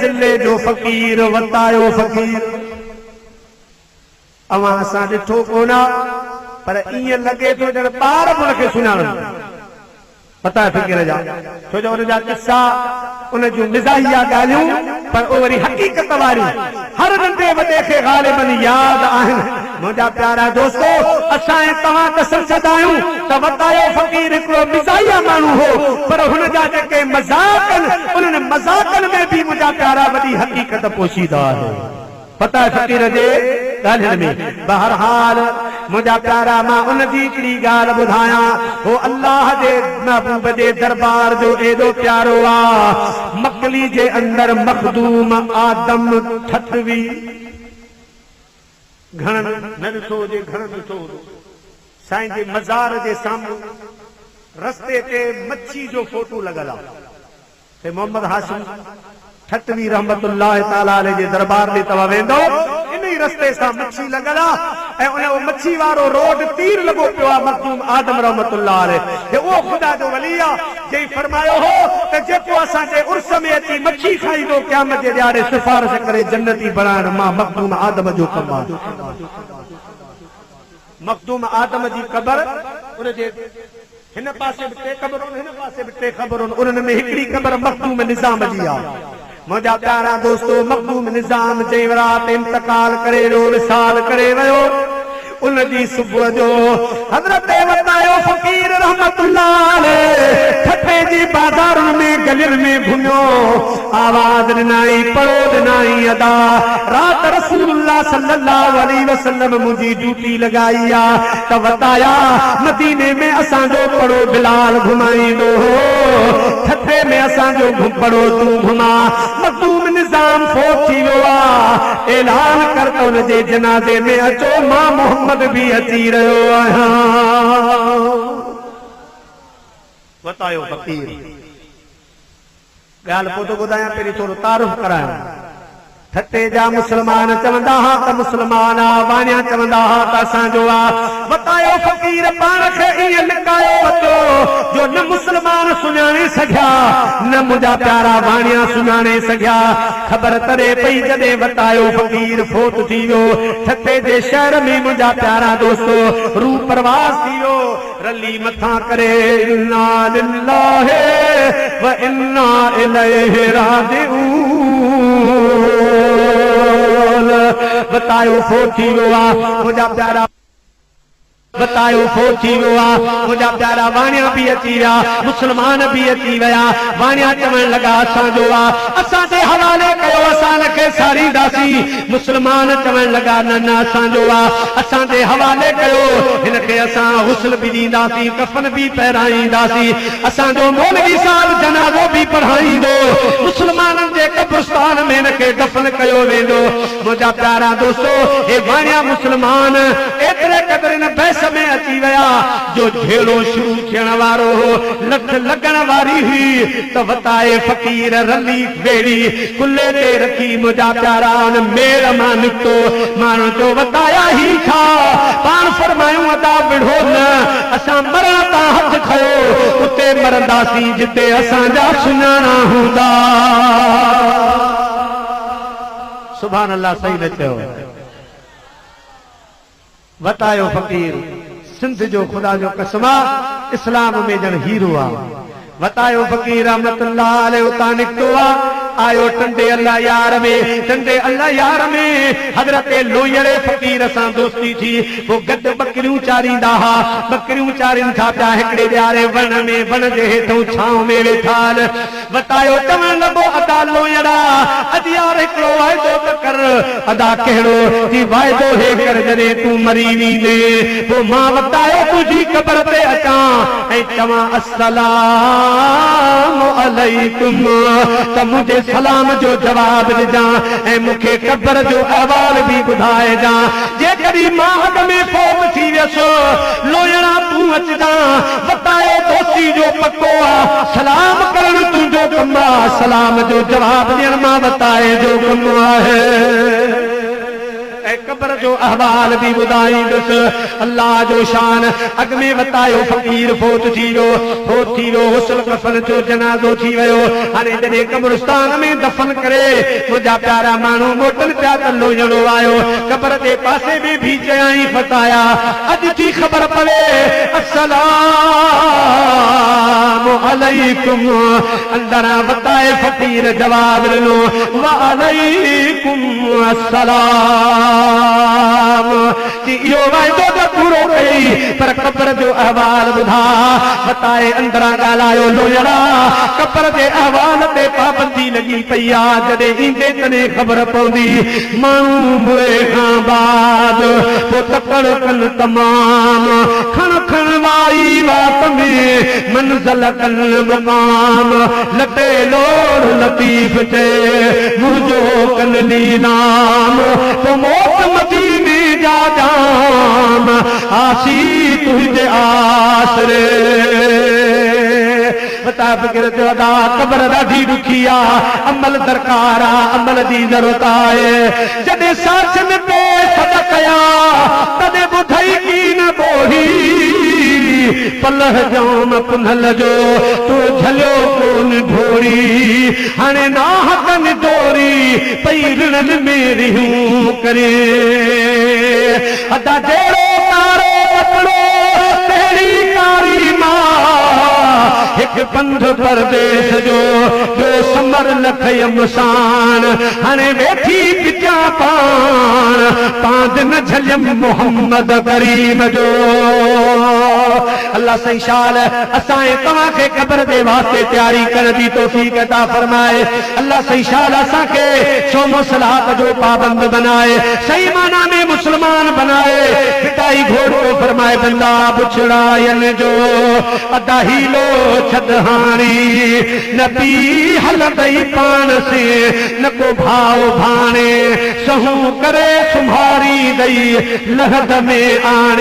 जिले जो फ़कीर वतायो फ़कीर अवां असां ॾिठो कोना पर ईअं लॻे थो ॼण ॿार बि उनखे सुञाणनि वतायो फ़कीर जा छो जो उनजा किस्सा उन जूं मिज़ाहिया ॻाल्हियूं पर उहे वरी हक़ीक़त वारियूं हर नंढे वॾे खे ग़ालिबन यादि आहिनि। मुंहिंजा प्यारा दोस्तो असां ऐं तव्हां त सचंदा आहियूं त वतायो फ़कीर हिकिड़ो मिज़ाहिया माण्हू हो पर हुन जा जेके मज़ाक़ आहिनि उन्हनि मज़ाक़नि में बि मुंहिंजा प्यारा वॾी हक़ीक़त पोशीदा आहे वतायो फ़कीर जे ॻाल्हियुनि में। बहरहाल मुंहिंजा प्यारा मां उनजी हिकिड़ी ॻाल्हि ॿुधायां हो अल्लाह जे महबूब जे दरबार जो एॾो प्यारो आहे मकली जे अंदर मखदूम आदम ठठवी घणनि न ॾिठो हुजे घणनि ॾिठो साईं जे मज़ार जे साम्हूं रस्ते ते मच्छी जो फोटो लॻल आहे मोहम्मद हाशिम ठठवी रहमतुल्लाह ताला अलैहि जे दरबार में तव्हां वेंदो इन ई रस्ते सां मच्छी लॻल आहे ऐं उन मच्छी वारो रोड तीर लॻो पियो आहे मखदूम आदम रहमतुल्लाह अलैहि उहो ख़ुदा जो वली आहे जंहिं फरमायो हो त जेको असांजे उर्स में अची मच्छी खाईंदो क़यामत जे ॾियारे सिफारिश करे जन्नती बणाइण मां मखदूम आदम जो कमु आहे। मखदूम आदम जी क़बर उनजे हिन पासे बि टे क़बरूं हिन पासे बि टे क़बरूं उन्हनि में हिकिड़ी क़बर मखदूम निज़ाम जी आहे। मुंहिंजा प्यारा दोस्तो मखदूम निज़ाम जंहिं राति इंतकाल करे विसाल करे वियो उनजी सुबुह जो हज़रत वतायो फ़कीर रहमतुल्लाह अलैहि ठठे जी बाज़ारुनि में गलियुनि में घुमियो आवाज़ ॾिनाई पढ़ो ॾिनाई अदा रात रसूलुल्लाह सल्लल्लाहु अलैहि वसल्लम मुंहिंजी ड्यूटी लॻाई आहे त वताया मदीने में असांजो पढ़ो बिलाल घुमाईंदो हो ठठे में असांजो पढ़ो तूं घुमा मखदूम निज़ाम फोत थी वियो आहे ऐलान कर त उनजे जनाज़े में अचो मां मोहम्मद भी अची रहियो आहियां। वतायो फ़कीर ॻाल्हि पोइ थो ॿुधायां पहिरीं थोरो तारुफ़ करायां ठठे जा मुस्लमान चवंदा हा त मुस्लमान आहे वाणिया चवंदा हा त असांजो आहे वतायो फ़कीर पाण खे ईअं लिकायो वतो जो न मुस्लमान सुञाणे सघिया न मुंहिंजा प्यारा वाणिया सुञाणे सघिया ख़बर तरे पई जॾहिं वतायो फ़कीर फोत थी वियो ठठे जे शहर में मुंहिंजा प्यारा दोस्तो रूह परवाज़ थी वियो रली मथां करे इन्ना लिल्लाहि व इन्ना इलैहि राजिऊन बतायो फोत थी वियो आहे मुंहिंजा प्यारा बतायो फोत थी वियो आहे मुंहिंजा प्यारा वाणिया बि अची विया मुस्लमान बि अची विया वाणिया चवण लॻा असांजो आहे असांजे हवाले कयो असां हिनखे सारींदासीं मुस्लमान चवण लॻा न न असांजो आहे असांजे हवाले कयो हिनखे असां हुस्न बि ॾींदासीं कफ़न बि पहिराईंदासीं असांजो मौलवी साहिब जनाज़ो बि पढ़ाईंदो मुस्लमाननि जे कब्रिस्तान में हिनखे दफ़न कयो वेंदो। मुंहिंजा प्यारा दोस्तो हे वाणिया मुस्लमान एतिरे क़दुरु हिन बहस में अची विया जो झेड़ो शुरू थियण वारो हो लठ लॻण वारी हुई त वताए फ़कीर रली बेड़ी कुल्ले ते रखी मुंहिंजा प्यारा मेल मां निकितो माण्हू जो वताया ई था पाण फरमायूं अदा विढ़ो न असां मरण तां हथ खयो उते मरंदासीं जिते असांजा सुञाणा हूंदा। सुभान अल्लाह सही न चयो वतायो फ़कीर सिंध जो ख़ुदा जो कसमा इस्लाम में ॼण हीरो आहे वतायो फ़कीर रहमतुल्लाह अलैहि उतां निकितो आहे आयो टंडे अल्लाह यार में टंडे अल्लाह यार में हज़रत लोयड़े फ़कीर सां दोस्ती थी वो गॾु बकरियूं चारींदा हा बकरियूं चारीनि था पिया हिकिड़े ॾियारे वण में वण जे हेठो छांव में वेठाल वतायो चवण लॻो अदा लोयड़ा अॼु यार हिकिड़ो वाइदो त कर अदा कहिड़ो जी वाइदो हे कर जॾहिं तूं मरी वेंदे पोइ मां वतायो तुंहिंजी क़बर ते अचां ऐं चवां अस्सलामु अलैकुम त मुंहिंजे सलाम जो जवाब ॾिजां ऐं मूंखे क़बर जो अहवाल बि ॿुधाइजां जेकॾहिं मां अॻ में फोत थी वियसि लोयड़ा तूं अचिजां वतायो दोस्ती जो पको आहे सलाम करणु तुंहिंजो कमु आहे सलाम जो जवाब ॾियण मां वताए जो कमु आहे। कब्र जो अहवाल भी ॿुधाईंदुसि अल्लाह जो शान अॻ में बतायो फ़क़ीर फोत थी वियो हुस्न कफ़न जो जनाज़ो थी वियो हाणे जॾहिं कब्रिस्तान में दफ़न करे मुंहिंजा प्यारा माण्हू मोटन पिया त लोहणो आयो कब्र जे पासे में भी चयाई फताया अॼु थी ख़बर पवे अस्सलामु अलैकुम अंदरा बताए फ़क़ीर जवाब ॾिनो वालैकुम अस्सलाम इहो वाइदो त पूरो कई पर कब्र जो अहवाल ॿुधा बताए अंदरां ॻाल्हायो लोहड़ा कब्र जे अहवाल ते पाबंदी लॻी पई आहे जॾहिं ईंदे तॾहिं ख़बर पवंदी माण्हू बुरे खां बाद पोइ तकड़ कनि तमाम खण वाई वात में मंज़िल कनि मुक़ाम लटे लोड़ लतीफ़ ते मुंहिंजो कनि नीनाम पोइ मौत मदीने जा जाम आसी तुंहिंजे आसरे कब्र ॾाढी ॾुखी आहे अमल दरकार आहे अमल जी ज़रूरत आहे जॾहिं साचन ते सॾ कया तॾहिं ॿुधई की न ॿोही पलह जाम पुनल जो तूं झलियो कोन ढोरी हाणे नाहकन डोरी पई रिणनि में रिहूं करे अदा जहिड़ो तारो कपिड़ो तहिड़ी कारी मां हिकु पंध परदेस जो समर लख यमसान हाणे वेठी पिचा पाण पांज न झलियम मोहम्मद करीम जो अल्लाह सही शाल असांजे तव्हांखे क़ब्र जे वास्ते तैयारी करण जी तौफ़ीक़ अता फरमाए अल्लाह सही शाल असांखे शोमो सलात जो पाबंद बनाए सही माना में मुसलमान बनाए पिटाई घोड़ को फरमाए बंदा बुछड़ायन जो अदा हीलो छदहानी न पी हलदई पान से न को भाव भाणे सहू करे सुम्हारी दई लहद में आणे